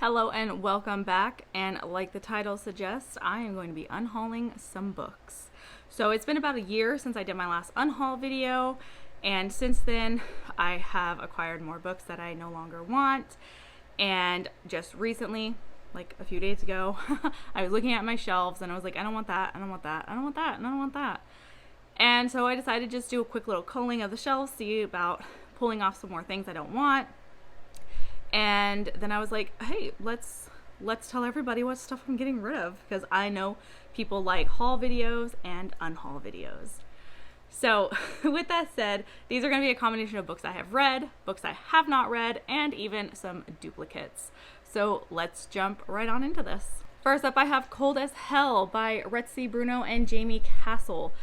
Hello and welcome back, and like the title suggests, I am going to be unhauling some books. So it's been about a year since I did my last unhaul video, and since then I have acquired more books that I no longer want. And just recently, like a few days ago, I was looking at my shelves and I was like, I don't want that, I don't want that, I don't want that, and I don't want that. And so I decided to just do a quick little culling of the shelves, see about pulling off some more things I don't want. And then I was like, hey, let's tell everybody what stuff I'm getting rid of, because I know people like haul videos and unhaul videos. So with that said, these are going to be a combination of books I have read, books I have not read, and even some duplicates. So let's jump right on into this. First up, I have Cold as Hell by Retzi Bruno and Jamie Castle.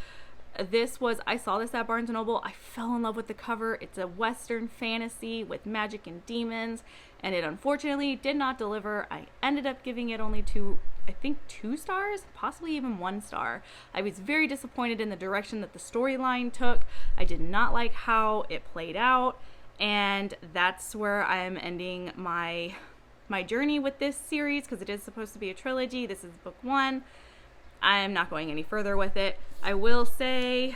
I saw this at Barnes & Noble. I fell in love with the cover. It's a Western fantasy with magic and demons, and it unfortunately did not deliver. I ended up giving it only two stars, possibly even 1 star. I was very disappointed in the direction that the storyline took. I did not like how it played out, and that's where I'm ending my journey with this series, because it is supposed to be a trilogy. This is book 1. I'm not going any further with it. I will say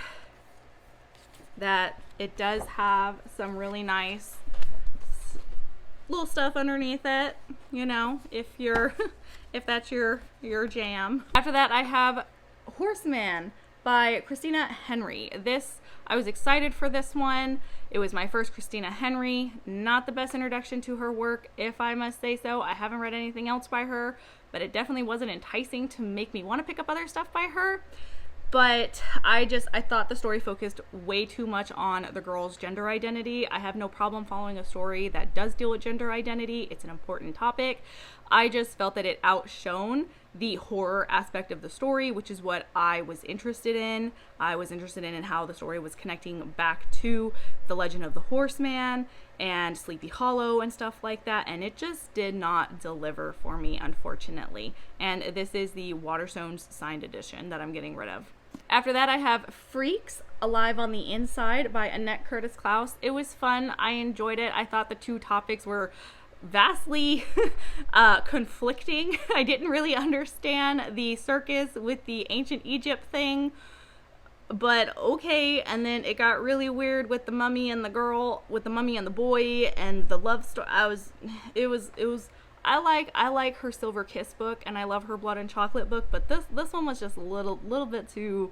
that it does have some really nice little stuff underneath it, you know, if that's your jam. After that, I have Horseman by Christina Henry. I was excited for this one. It was my first Christina Henry. Not the best introduction to her work, if I must say so. I haven't read anything else by her, but it definitely wasn't enticing to make me want to pick up other stuff by her. But I thought the story focused way too much on the girl's gender identity. I have no problem following a story that does deal with gender identity. It's an important topic. I just felt that it outshone the horror aspect of the story, which is what I was interested in. I was interested in how the story was connecting back to the legend of the Horseman and Sleepy Hollow and stuff like that, and it just did not deliver for me, unfortunately. And this is the Waterstones signed edition that I'm getting rid of. After that, I have Freaks, Alive on the Inside by Annette Curtis Klaus. It was fun. I enjoyed it. I thought the two topics were vastly conflicting. I didn't really understand the circus with the ancient Egypt thing, but okay. And then it got really weird with the mummy and the girl, with the mummy and the boy, and the love story. I like her Silver Kiss book, and I love her Blood and Chocolate book, but this one was just a little bit too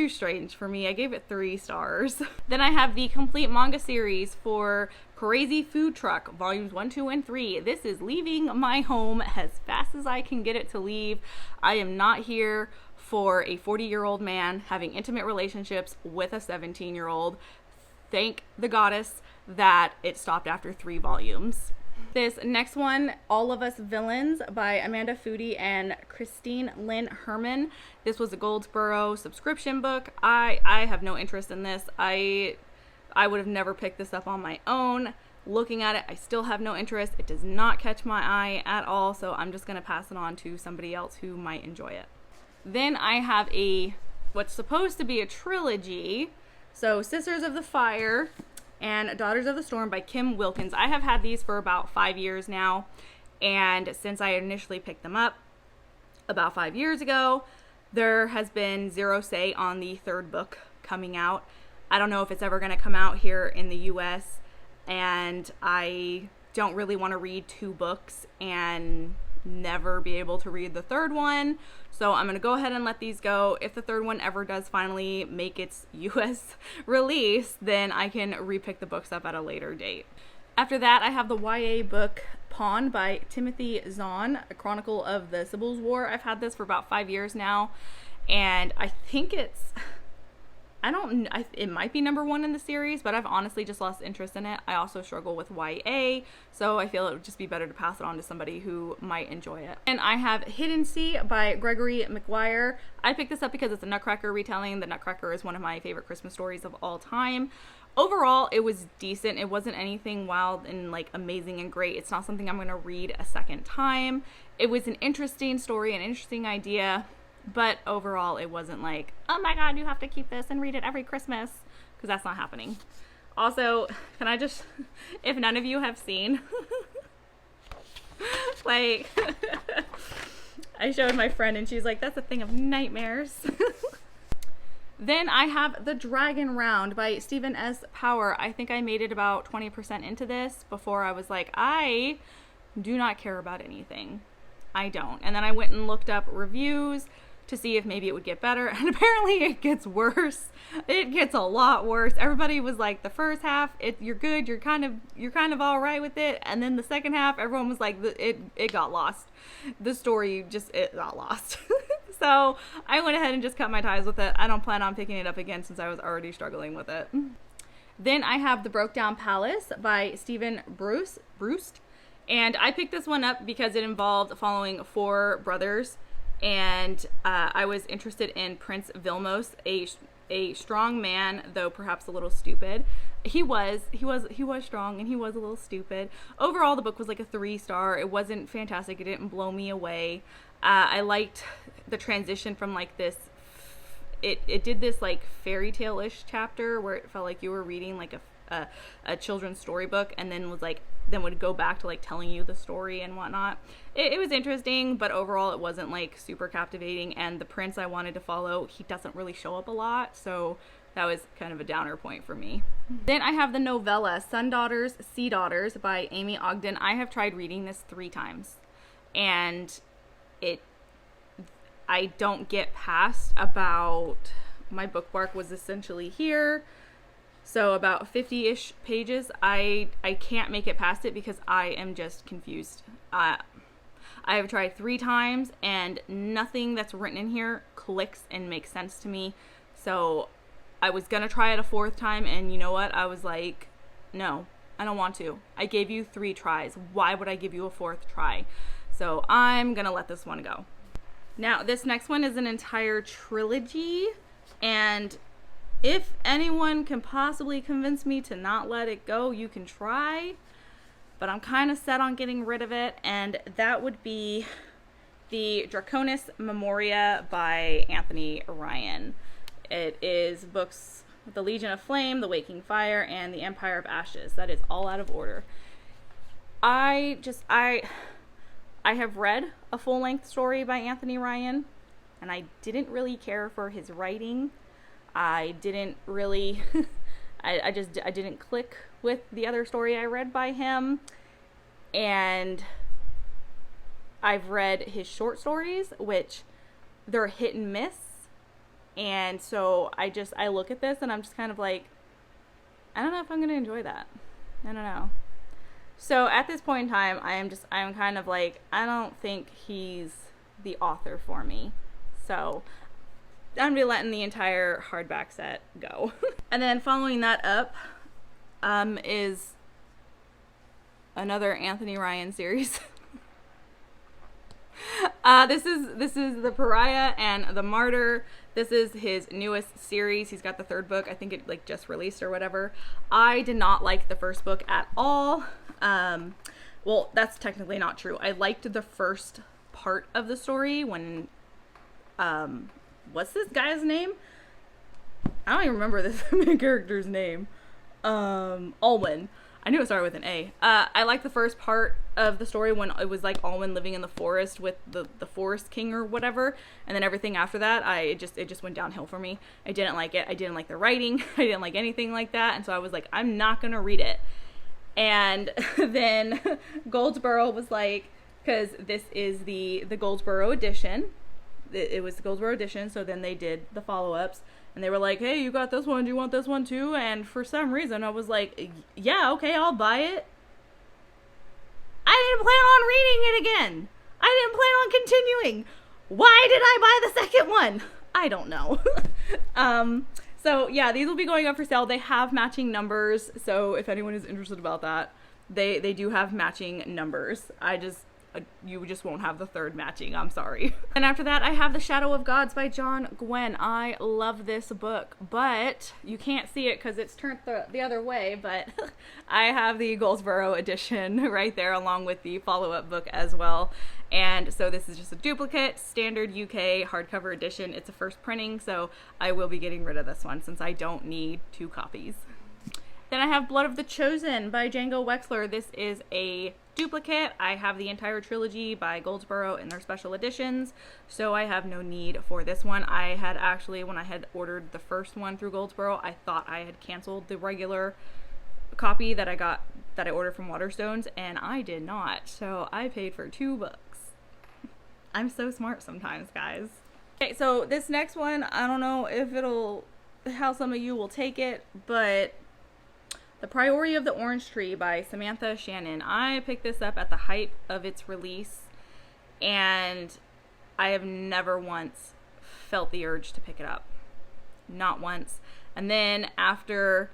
strange for me. I gave it 3 stars. Then I have the complete manga series for Crazy Food Truck, volumes 1, 2, and 3. This is leaving my home as fast as I can get it to leave. I am not here for a 40-year-old man having intimate relationships with a 17-year-old. Thank the goddess that it stopped after 3 volumes. This next one, All of Us Villains by Amanda Foody and Christine Lynn Herman. This was a Goldsboro subscription book. I have no interest in this. I would have never picked this up on my own. Looking at it, I still have no interest. It does not catch my eye at all, so I'm just going to pass it on to somebody else who might enjoy it. Then I have what's supposed to be a trilogy. So Sisters of the Fire and Daughters of the Storm by Kim Wilkins. I have had these for about 5 years now, and since I initially picked them up about 5 years ago, there has been zero say on the 3rd book coming out. I don't know if it's ever going to come out here in the US, and I don't really want to read 2 books and never be able to read the 3rd one, so I'm going to go ahead and let these go. If the 3rd one ever does finally make its US release, then I can repick the books up at a later date. After that, I have the YA book Pawn by Timothy Zahn, A Chronicle of the Sibyl's War. I've had this for about 5 years now, and I think it might be number 1 in the series, but I've honestly just lost interest in it. I also struggle with YA, so I feel it would just be better to pass it on to somebody who might enjoy it. And I have Hidden Sea by Gregory McGuire. I picked this up because it's a Nutcracker retelling. The Nutcracker is one of my favorite Christmas stories of all time. Overall, it was decent. It wasn't anything wild and like amazing and great. It's not something I'm going to read a second time. It was an interesting story, an interesting idea. But overall, it wasn't like, oh my god, you have to keep this and read it every Christmas, because that's not happening. Also, can I just, if none of you have seen Like, I showed my friend and she's like, that's a thing of nightmares. Then I have The Dragon Round by Stephen S. Power. I think I made it about 20% into this before I was like, I do not care about anything. I don't. And then I went and looked up reviews to see if maybe it would get better, and apparently it gets worse. It gets a lot worse. Everybody was like, the first half, you're good, you're kind of all right with it, and then the second half, everyone was like, it got lost. The story it got lost. So I went ahead and just cut my ties with it. I don't plan on picking it up again since I was already struggling with it. Then I have The Broke Down Palace by Stephen Brust. And I picked this one up because it involved following 4 brothers. And I was interested in Prince Vilmos, a strong man, though perhaps a little stupid. He was strong and he was a little stupid. Overall, the book was like a 3-star. It wasn't fantastic. It didn't blow me away. I liked the transition from like this. It did this like fairy tale-ish chapter where it felt like you were reading like a children's storybook, and then would go back to like telling you the story and whatnot. It was interesting, but overall it wasn't like super captivating, and the prince I wanted to follow, he doesn't really show up a lot, so that was kind of a downer point for me. Then I have the novella Sun Daughters, Sea Daughters by Amy Ogden. I have tried reading this 3 times, and I don't get past about, my bookmark was essentially here, so about 50-ish pages. I can't make it past it because I am just confused. I have tried 3 times and nothing that's written in here clicks and makes sense to me. So I was gonna try it a 4th time, and you know what? I was like, no, I don't want to. I gave you 3 tries. Why would I give you a 4th try? So I'm gonna let this one go. Now, this next one is an entire trilogy, and if anyone can possibly convince me to not let it go, you can try, but I'm kind of set on getting rid of it, and that would be the Draconis Memoria by Anthony Ryan. It is books The Legion of Flame, The Waking Fire, and The Empire of Ashes. That is all out of order. I have read a full-length story by Anthony Ryan, and I didn't really care for his writing. I didn't really, I didn't click with the other story I read by him, and I've read his short stories, which they're hit and miss, and so I look at this and I'm just kind of like, I don't know if I'm going to enjoy that. I don't know. So at this point in time, I'm kind of like, I don't think he's the author for me. So I'm gonna be letting the entire hardback set go. And then following that up is another Anthony Ryan series. This is The Pariah and The Martyr. This is his newest series. He's got the 3rd book. I think it like just released or whatever. I did not like the 1st book at all. Well, that's technically not true. I liked the first part of the story when, what's this guy's name? I don't even remember this main character's name. Alwyn. I knew it started with an A. I liked the first part of the story when it was like Alwyn living in the forest with the forest king or whatever, and then everything after that, it just went downhill for me. I didn't like it. I didn't like the writing. I didn't like anything like that, and so I was like, I'm not gonna read it. And then Goldsboro was like, because this is the Goldsboro edition. It was the Goldsboro edition, so then they did the follow-ups, and they were like, hey, you got this one, do you want this one too? And for some reason, I was like, yeah, okay, I'll buy it. I didn't plan on reading it again. I didn't plan on continuing. Why did I buy the second one? I don't know. So yeah, these will be going up for sale. They have matching numbers, so if anyone is interested about that, they do have matching numbers. You just won't have the 3rd matching. I'm sorry. And after that, I have The Shadow of Gods by John Gwynne. I love this book, but you can't see it because it's turned the other way, but I have the Goldsboro edition right there along with the follow-up book as well. And so this is just a duplicate, standard UK hardcover edition. It's a first printing, so I will be getting rid of this one since I don't need 2 copies. Then I have Blood of the Chosen by Django Wexler. This is a duplicate. I have the entire trilogy by Goldsboro in their special editions, so I have no need for this one. I had actually, when I had ordered the first one through Goldsboro, I thought I had canceled the regular copy that I ordered from Waterstones, and I did not. So I paid for 2 books. I'm so smart sometimes, guys. Okay, so this next one, I don't know if how some of you will take it, but The Priority of the Orange Tree by Samantha Shannon. I picked this up at the hype of its release, and I have never once felt the urge to pick it up. Not once. And then after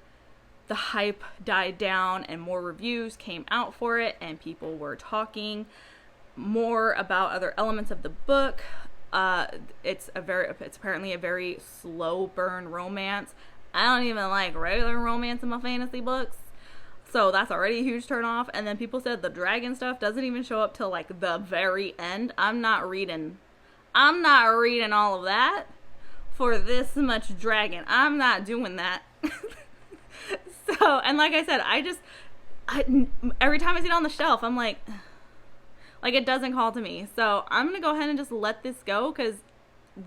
the hype died down and more reviews came out for it and people were talking more about other elements of the book, it's apparently a very slow burn romance. I don't even like regular romance in my fantasy books, so that's already a huge turn off. And then people said the dragon stuff doesn't even show up till like the very end. I'm not reading all of that for this much dragon. I'm not doing that. So, and like I said, every time I see it on the shelf, I'm like it doesn't call to me. So I'm gonna go ahead and just let this go because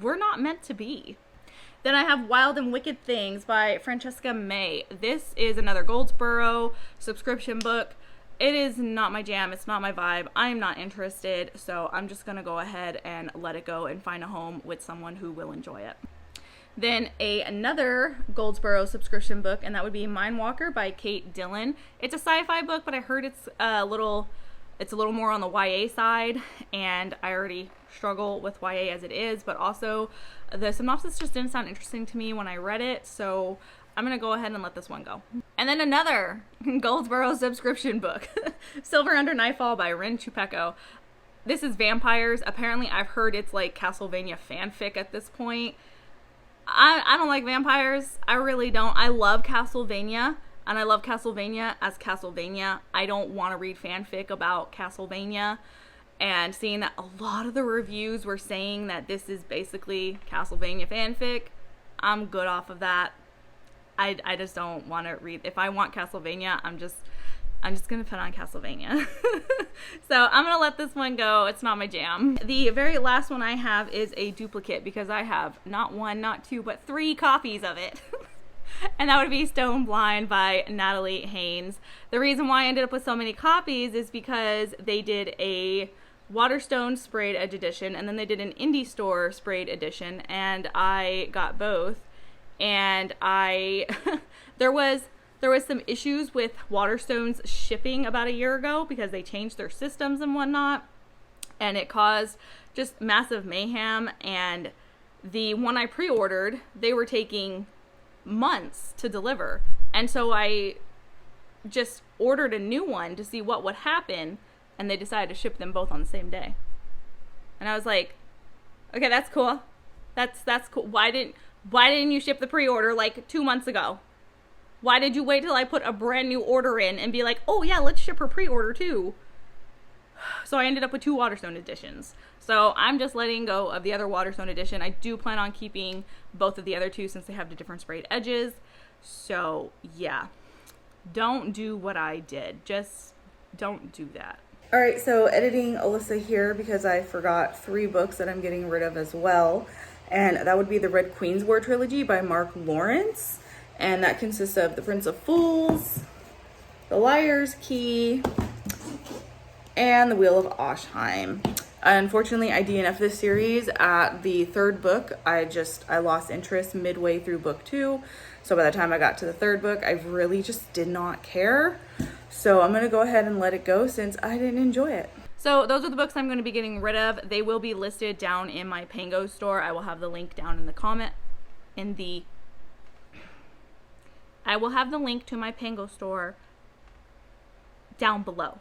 we're not meant to be. Then I have Wild and Wicked Things by Francesca May. This is another Goldsboro subscription book. It is not my jam. It's not my vibe. I'm not interested. So I'm just gonna go ahead and let it go and find a home with someone who will enjoy it. Then another Goldsboro subscription book, and that would be Mindwalker by Kate Dillon. It's a sci-fi book, but I heard it's a little more on the YA side, and I already struggle with YA as it is, but also the synopsis just didn't sound interesting to me when I read it, so I'm gonna go ahead and let this one go. And then another Goldsboro subscription book, Silver Under Nightfall by Rin Chupeco. This is vampires. Apparently I've heard it's like Castlevania fanfic at this point. I don't like vampires. I really don't. I love Castlevania, and I love Castlevania as Castlevania. I don't want to read fanfic about Castlevania. And seeing that a lot of the reviews were saying that this is basically Castlevania fanfic, I'm good off of that. I just don't want to read. If I want Castlevania, I'm just gonna put on Castlevania. So I'm gonna let this one go. It's not my jam. The very last one I have is a duplicate because I have not 1, not 2, but 3 copies of it. And that would be Stone Blind by Natalie Haynes. The reason why I ended up with so many copies is because they did a Waterstone sprayed edge edition, and then they did an indie store sprayed edition, and I got both. And there was some issues with Waterstone's shipping about a year ago because they changed their systems and whatnot, and it caused just massive mayhem. And the one I pre-ordered, they were taking months to deliver, and so I just ordered a new one to see what would happen, and they decided to ship them both on the same day. And I was like, okay, that's cool. That's cool. Why didn't you ship the pre-order like 2 months ago? Why did you wait till I put a brand new order in and be like, oh yeah, let's ship her pre-order too? So I ended up with 2 Waterstone editions. So I'm just letting go of the other Waterstone edition. I do plan on keeping both of the other 2 since they have the different sprayed edges. So yeah, don't do what I did. Just don't do that. All right, so editing Alyssa here because I forgot 3 books that I'm getting rid of as well. And that would be the Red Queen's War trilogy by Mark Lawrence. And that consists of The Prince of Fools, The Liar's Key, and The Wheel of Oshheim. Unfortunately, I DNF'd this series at the 3rd book. I lost interest midway through book 2. So by the time I got to the 3rd book, I really just did not care. So I'm going to go ahead and let it go since I didn't enjoy it. So those are the books I'm going to be getting rid of. They will be listed down in my Pango store. I will have the link down in the comment. I will have the link to my Pango store down below.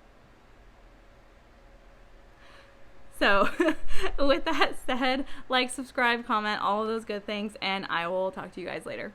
So with that said, like, subscribe, comment, all of those good things, and I will talk to you guys later.